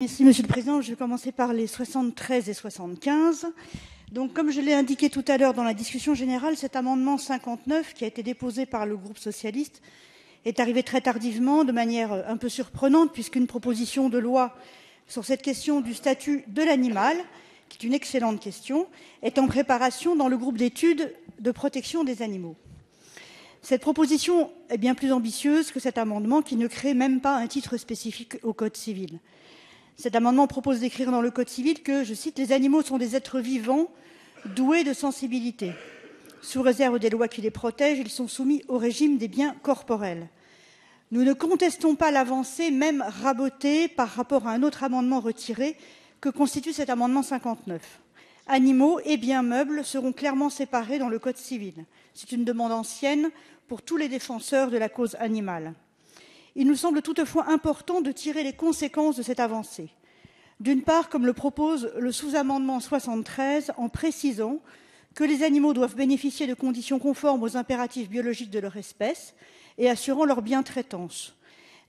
Merci, Monsieur le Président. Je vais commencer par les 73 et 75. Donc, comme je l'ai indiqué tout à l'heure dans la discussion générale, cet amendement 59, qui a été déposé par le groupe socialiste, est arrivé très tardivement, de manière un peu surprenante, puisqu'une proposition de loi sur cette question du statut de l'animal, qui est une excellente question, est en préparation dans le groupe d'études de protection des animaux. Cette proposition est bien plus ambitieuse que cet amendement, qui ne crée même pas un titre spécifique au Code civil. Cet amendement propose d'écrire dans le Code civil que, je cite, « les animaux sont des êtres vivants doués de sensibilité. Sous réserve des lois qui les protègent, ils sont soumis au régime des biens corporels. » Nous ne contestons pas l'avancée, même rabotée par rapport à un autre amendement retiré que constitue cet amendement 59. Animaux et biens meubles seront clairement séparés dans le Code civil. C'est une demande ancienne pour tous les défenseurs de la cause animale. Il nous semble toutefois important de tirer les conséquences de cette avancée. D'une part, comme le propose le sous-amendement 73, en précisant que les animaux doivent bénéficier de conditions conformes aux impératifs biologiques de leur espèce et assurant leur bientraitance.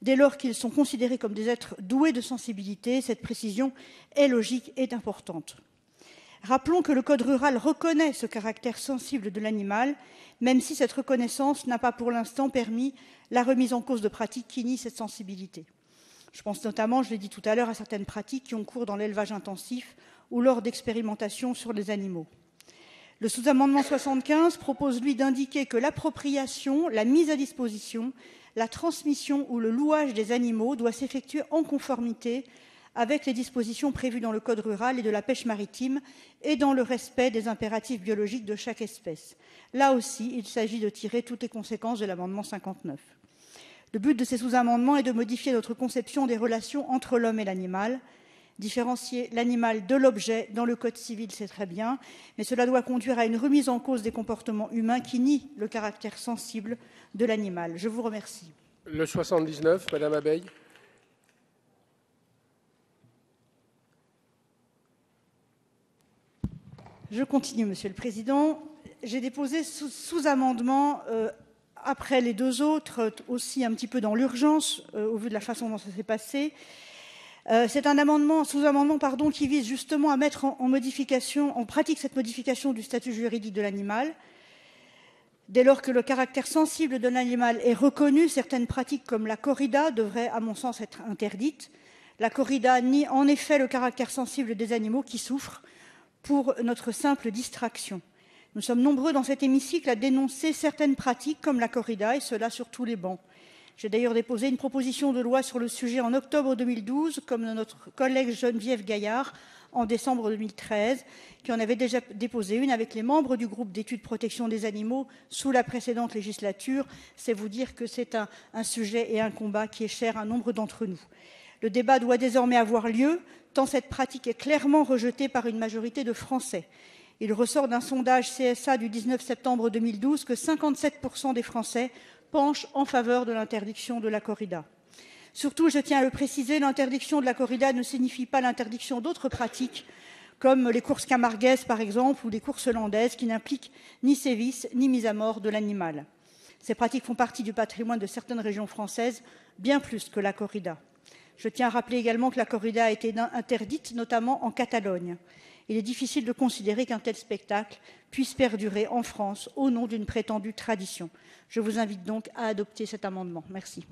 Dès lors qu'ils sont considérés comme des êtres doués de sensibilité, cette précision est logique et importante. Rappelons que le Code rural reconnaît ce caractère sensible de l'animal, même si cette reconnaissance n'a pas pour l'instant permis la remise en cause de pratiques qui nient cette sensibilité. Je pense notamment, je l'ai dit tout à l'heure, à certaines pratiques qui ont cours dans l'élevage intensif ou lors d'expérimentations sur les animaux. Le sous-amendement 75 propose, lui, d'indiquer que l'appropriation, la mise à disposition, la transmission ou le louage des animaux doit s'effectuer en conformité avec les dispositions prévues dans le Code rural et de la pêche maritime et dans le respect des impératifs biologiques de chaque espèce. Là aussi, il s'agit de tirer toutes les conséquences de l'amendement 59. Le but de ces sous-amendements est de modifier notre conception des relations entre l'homme et l'animal. Différencier l'animal de l'objet dans le Code civil, c'est très bien, mais cela doit conduire à une remise en cause des comportements humains qui nient le caractère sensible de l'animal. Je vous remercie. Le 79, Madame Abeille. Je continue, Monsieur le Président. J'ai déposé sous-amendement après les deux autres, aussi un petit peu dans l'urgence, au vu de la façon dont ça s'est passé. C'est un sous-amendement qui vise justement à mettre en pratique cette modification du statut juridique de l'animal. Dès lors que le caractère sensible de l'animal est reconnu, certaines pratiques comme la corrida devraient, à mon sens, être interdites. La corrida nie en effet le caractère sensible des animaux qui souffrent pour notre simple distraction. Nous sommes nombreux dans cet hémicycle à dénoncer certaines pratiques comme la corrida, et cela sur tous les bancs. J'ai d'ailleurs déposé une proposition de loi sur le sujet en octobre 2012, comme notre collègue Geneviève Gaillard en décembre 2013, qui en avait déjà déposé une avec les membres du groupe d'études protection des animaux sous la précédente législature. C'est vous dire que c'est un sujet et un combat qui est cher à nombre d'entre nous. Le débat doit désormais avoir lieu, tant cette pratique est clairement rejetée par une majorité de Français. Il ressort d'un sondage CSA du 19 septembre 2012 que 57% des Français penchent en faveur de l'interdiction de la corrida. Surtout, je tiens à le préciser, l'interdiction de la corrida ne signifie pas l'interdiction d'autres pratiques, comme les courses camarguaises par exemple, ou les courses landaises, qui n'impliquent ni sévices ni mise à mort de l'animal. Ces pratiques font partie du patrimoine de certaines régions françaises, bien plus que la corrida. Je tiens à rappeler également que la corrida a été interdite, notamment en Catalogne. Il est difficile de considérer qu'un tel spectacle puisse perdurer en France au nom d'une prétendue tradition. Je vous invite donc à adopter cet amendement. Merci.